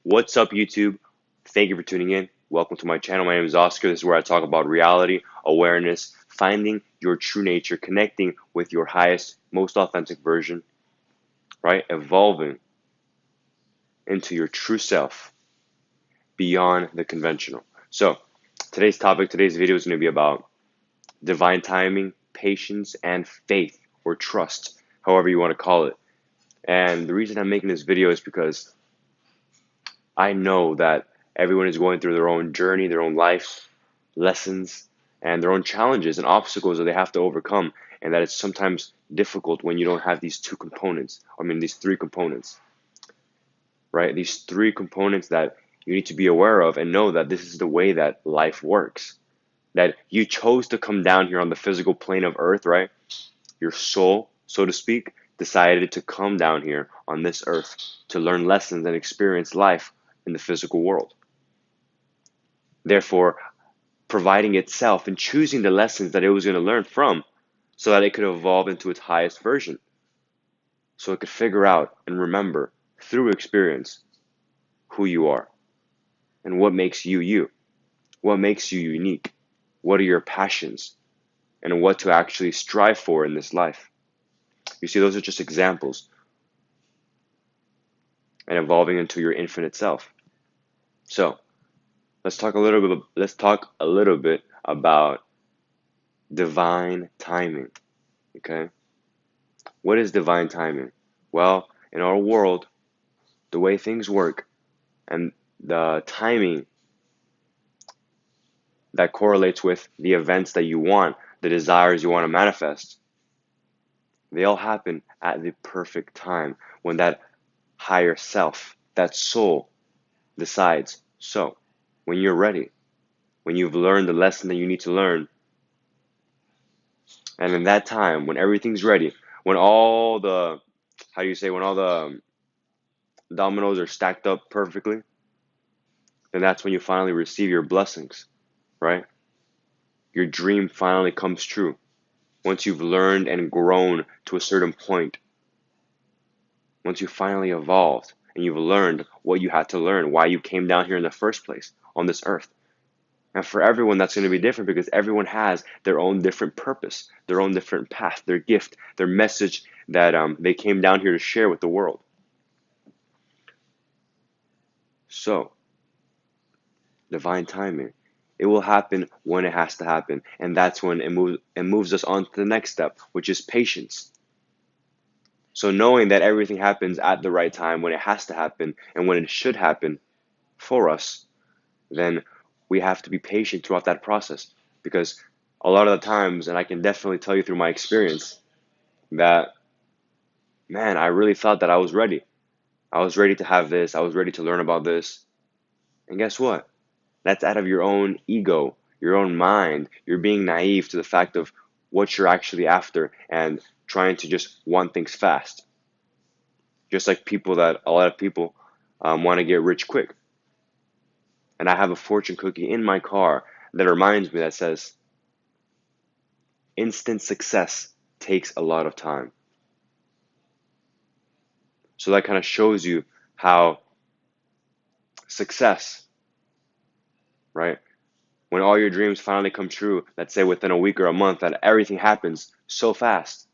What's up, YouTube? Thank you for tuning in. Welcome to my channel. My name is Oscar. This is where I talk about reality, awareness, finding your true nature, connecting with your highest, most authentic version, right? Evolving into your true self beyond the conventional. So, today's video is going to be about divine timing, patience, and faith or trust, however you want to call it. And the reason I'm making this video is because I know that everyone is going through their own journey, their own life lessons, and their own challenges and obstacles that they have to overcome, and that it's sometimes difficult when you don't have these two components. These three components, right? These three components that you need to be aware of and know that this is the way that life works. That you chose to come down here on the physical plane of earth, right? Your soul, so to speak, decided to come down here on this earth to learn lessons and experience life in the physical world. Therefore, providing itself and choosing the lessons that it was going to learn from so that it could evolve into its highest version. So it could figure out and remember through experience who you are and what makes you you, what makes you unique, what are your passions, and what to actually strive for in this life. You see, those are just examples and evolving into your infinite self. So let's talk a little bit about divine timing. Okay? What is divine timing? Well, in our world, the way things work and the timing that correlates with the events that you want, the desires you want to manifest, they all happen at the perfect time when that higher self, that soul, decides. So, when you're ready, when you've learned the lesson that you need to learn, and in that time, when everything's ready, when all the, when all the dominoes are stacked up perfectly, then that's when you finally receive your blessings, right? Your dream finally comes true. Once you've learned and grown to a certain point, once you finally evolved and you've learned what you had to learn, why you came down here in the first place on this earth. And for everyone, that's going to be different because everyone has their own different purpose, their own different path, their gift, their message that they came down here to share with the world. So, divine timing. It will happen when it has to happen. And that's when it moves us on to the next step, which is patience. So knowing that everything happens at the right time, when it has to happen, and when it should happen for us, then we have to be patient throughout that process. Because a lot of the times, and I can definitely tell you through my experience, that, man, I really thought that I was ready. I was ready to have this. I was ready to learn about this. And guess what? That's out of your own ego, your own mind. You're being naive to the fact of what you're actually after and trying to just want things fast. Just like a lot of people want to get rich quick. And I have a fortune cookie in my car that reminds me that says, instant success takes a lot of time. So that kind of shows you how success, right? When all your dreams finally come true, let's say within a week or a month, that everything happens so fast.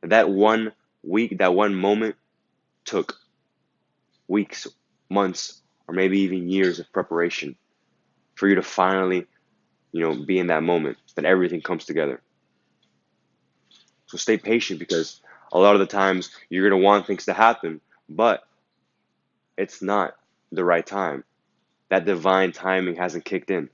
That 1 week, that one moment took weeks, months, or maybe even years of preparation for you to finally, be in that moment, that everything comes together. So stay patient because a lot of the times you're going to want things to happen, but it's not the right time. That divine timing hasn't kicked in.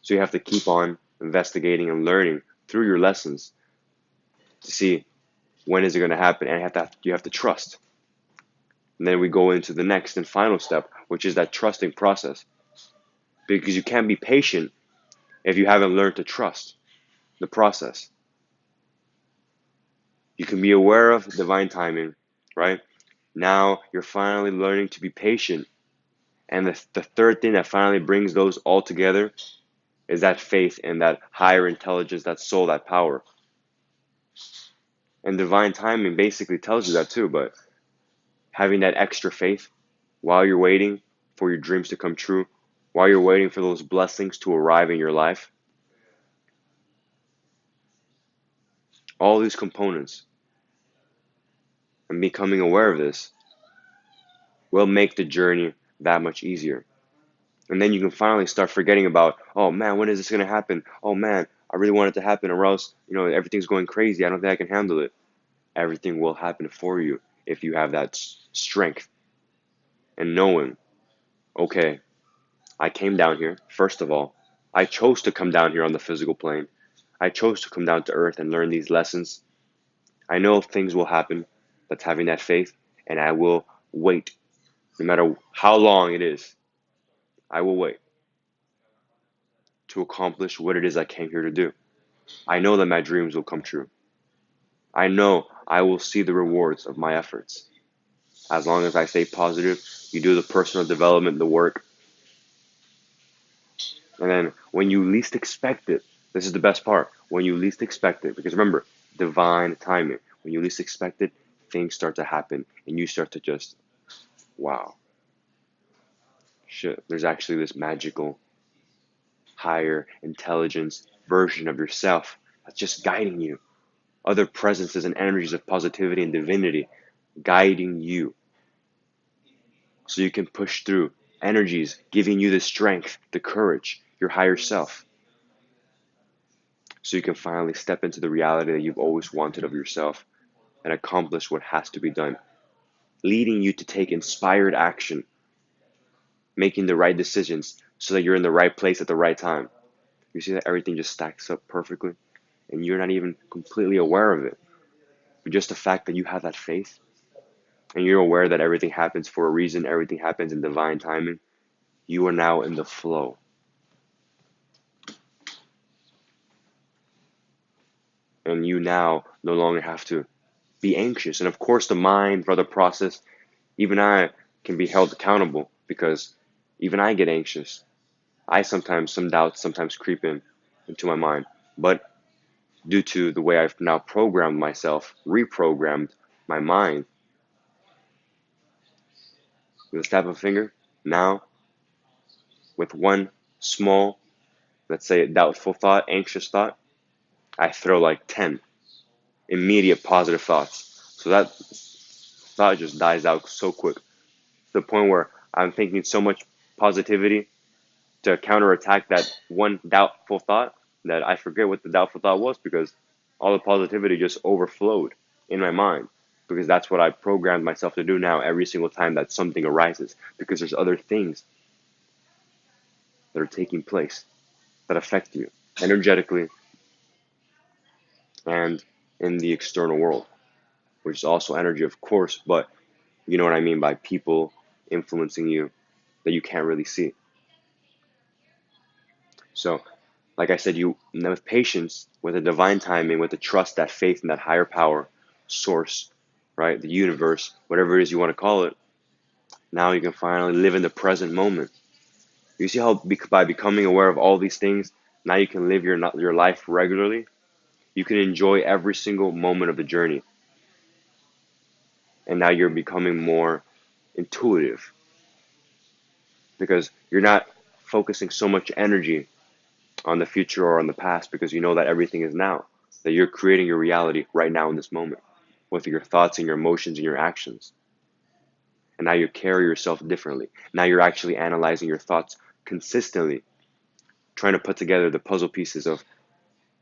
So you have to keep on investigating and learning through your lessons to see when is it going to happen, and you have to trust. And then we go into the next and final step, which is that trusting process. Because you can't be patient if you haven't learned to trust the process. You can be aware of divine timing, right? Now you're finally learning to be patient. And the third thing that finally brings those all together is that faith in that higher intelligence, that soul, that power. And divine timing basically tells you that too, but having that extra faith while you're waiting for your dreams to come true, while you're waiting for those blessings to arrive in your life. All these components and becoming aware of this will make the journey that much easier. And then you can finally start forgetting about, oh man, when is this going to happen? Oh man, I really want it to happen, or else, everything's going crazy. I don't think I can handle it. Everything will happen for you if you have that strength and knowing, okay, I came down here. First of all, I chose to come down here on the physical plane. I chose to come down to earth and learn these lessons. I know things will happen. That's having that faith, and I will wait. No matter how long it is, I will wait to accomplish what it is I came here to do. I know that my dreams will come true. I know I will see the rewards of my efforts. As long as I stay positive, you do the personal development, the work, and then when you least expect it, this is the best part. When you least expect it, because remember, divine timing. When you least expect it, things start to happen, and you start to just, wow, shit, there's actually this magical, higher intelligence version of yourself that's just guiding you. Other presences and energies of positivity and divinity guiding you so you can push through. Energies giving you the strength, the courage, your higher self, so you can finally step into the reality that you've always wanted of yourself and accomplish what has to be done, leading you to take inspired action, making the right decisions so that you're in the right place at the right time. You see that everything just stacks up perfectly and you're not even completely aware of it. But just the fact that you have that faith and you're aware that everything happens for a reason, everything happens in divine timing, you are now in the flow. And you now no longer have to be anxious. And of course, the mind, brother, process, even I can be held accountable because even I get anxious. Some doubts sometimes creep into my mind. But due to the way I've now programmed myself, reprogrammed my mind with a snap of a finger, now with one small, let's say, doubtful thought, anxious thought, I throw like 10 immediate positive thoughts. So that thought just dies out so quick to the point where I'm thinking so much positivity to counterattack that one doubtful thought that I forget what the doubtful thought was because all the positivity just overflowed in my mind because that's what I programmed myself to do now every single time that something arises because there's other things that are taking place that affect you energetically and in the external world, which is also energy, of course, but you know what I mean by people influencing you that you can't really see. So, like I said, you with patience, with the divine timing, with the trust, that faith in that higher power, source, right, the universe, whatever it is you want to call it, now you can finally live in the present moment. You see how by becoming aware of all these things, now you can live your life regularly. You can enjoy every single moment of the journey. And now you're becoming more intuitive because you're not focusing so much energy on the future or on the past because you know that everything is now, that you're creating your reality right now in this moment with your thoughts and your emotions and your actions. And now you carry yourself differently. Now you're actually analyzing your thoughts consistently, trying to put together the puzzle pieces of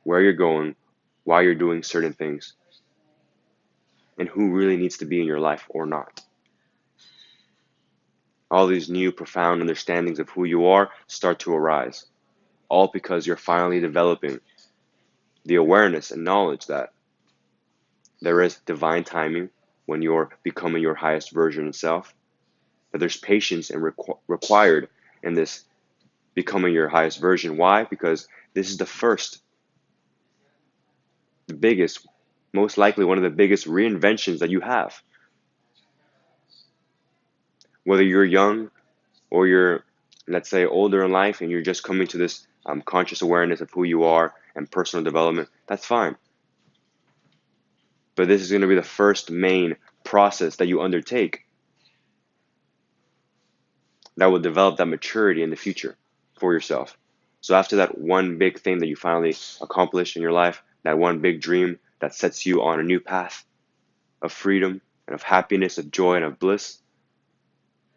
where you're going, why you're doing certain things, and who really needs to be in your life or not. All these new profound understandings of who you are start to arise, all because you're finally developing the awareness and knowledge that there is divine timing when you're becoming your highest version of self, that there's patience and required in this becoming your highest version. Why? Because this is the biggest, most likely one of the biggest reinventions that you have. Whether you're young or you're, let's say, older in life and you're just coming to this conscious awareness of who you are and personal development, that's fine. But this is going to be the first main process that you undertake that will develop that maturity in the future for yourself. So after that one big thing that you finally accomplished in your life, that one big dream that sets you on a new path of freedom and of happiness, of joy and of bliss,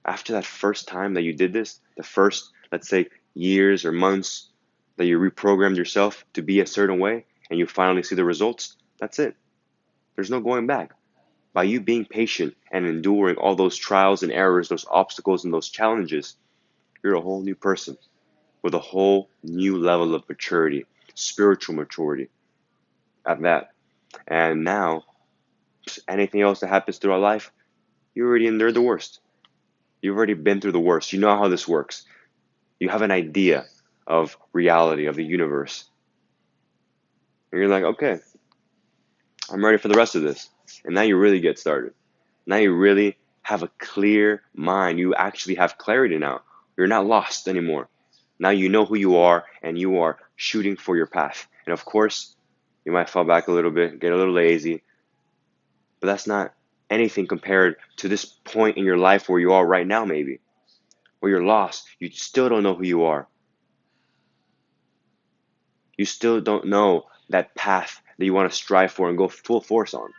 after that first time that you did this, the first, let's say, years or months that you reprogrammed yourself to be a certain way and you finally see the results, that's it. There's no going back. By you being patient and enduring all those trials and errors, those obstacles and those challenges, you're a whole new person with a whole new level of maturity, spiritual maturity at that. And now, anything else that happens through our life, you already endured the worst. You've already been through the worst. You know how this works. You have an idea of reality, of the universe. And you're like, okay, I'm ready for the rest of this. And now you really get started. Now you really have a clear mind. You actually have clarity now. You're not lost anymore. Now you know who you are and you are shooting for your path. And of course, you might fall back a little bit, get a little lazy, but that's not anything compared to this point in your life where you are right now, maybe, where you're lost. You still don't know who you are. You still don't know that path that you want to strive for and go full force on.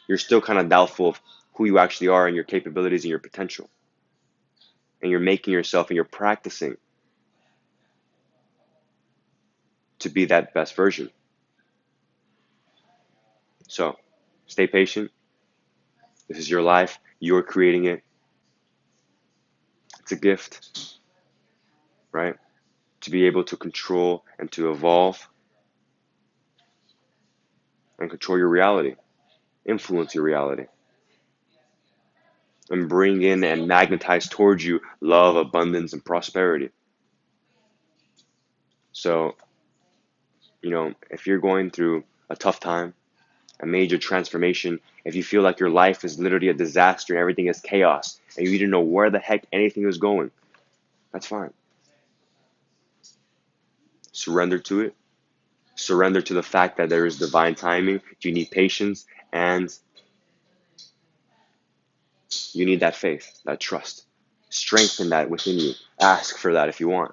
You're still kind of doubtful of who you actually are and your capabilities and your potential. And you're making yourself and you're practicing to be that best version. So stay patient. This is your life. You're creating it. It's a gift, right? To be able to control and to evolve and control your reality, influence your reality, and bring in and magnetize towards you love, abundance, and prosperity. So, if you're going through a tough time, a major transformation, if you feel like your life is literally a disaster and everything is chaos and you didn't know where the heck anything is going, that's fine. Surrender to it. Surrender to the fact that there is divine timing. You need patience and you need that faith, that trust. Strengthen that within you. Ask for that if you want.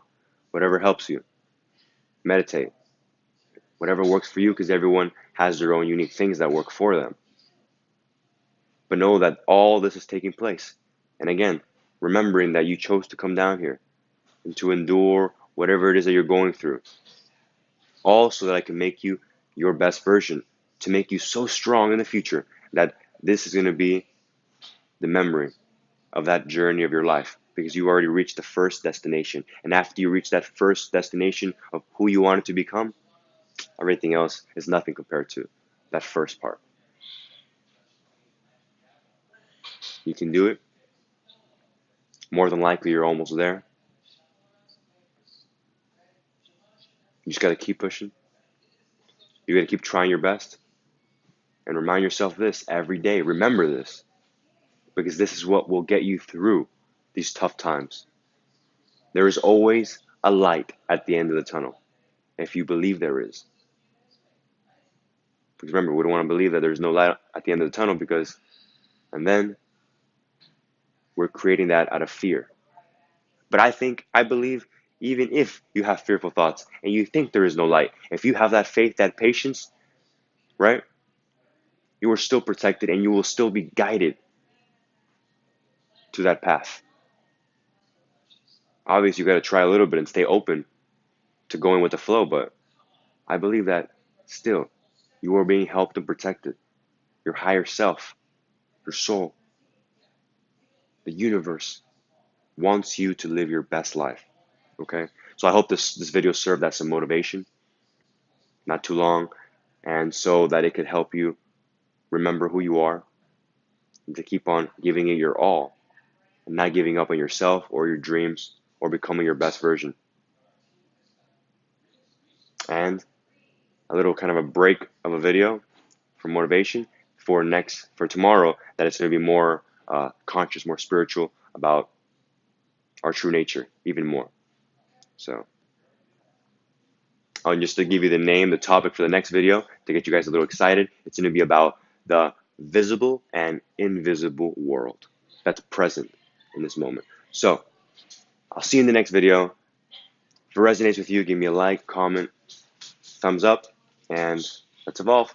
Whatever helps you. Meditate. Whatever works for you, because everyone has their own unique things that work for them. But know that all this is taking place. And again, remembering that you chose to come down here and to endure whatever it is that you're going through. All so that I can make you your best version, to make you so strong in the future that this is going to be the memory of that journey of your life, because you already reached the first destination. And after you reach that first destination of who you wanted to become, everything else is nothing compared to that first part. You can do it. More than likely, you're almost there. You just got to keep pushing. You got to keep trying your best. And remind yourself this every day. Remember this, because this is what will get you through these tough times. There is always a light at the end of the tunnel, if you believe there is. Because remember, we don't want to believe that there's no light at the end of the tunnel, and then we're creating that out of fear. But I believe, even if you have fearful thoughts and you think there is no light, if you have that faith, that patience, right, you are still protected and you will still be guided to that path. Obviously, you got to try a little bit and stay open to going with the flow, but I believe that still you are being helped and protected. Your higher self, your soul, the universe wants you to live your best life. Okay? So I hope this video served as some motivation, not too long, and so that it could help you remember who you are and to keep on giving it your all and not giving up on yourself or your dreams or becoming your best version. And a little kind of a break of a video for motivation for tomorrow, that it's going to be more conscious, more spiritual about our true nature even more. So just to give you the topic for the next video to get you guys a little excited, it's going to be about the visible and invisible world that's present in this moment. So I'll see you in the next video. If it resonates with you, give me a like, comment, thumbs up, and let's evolve.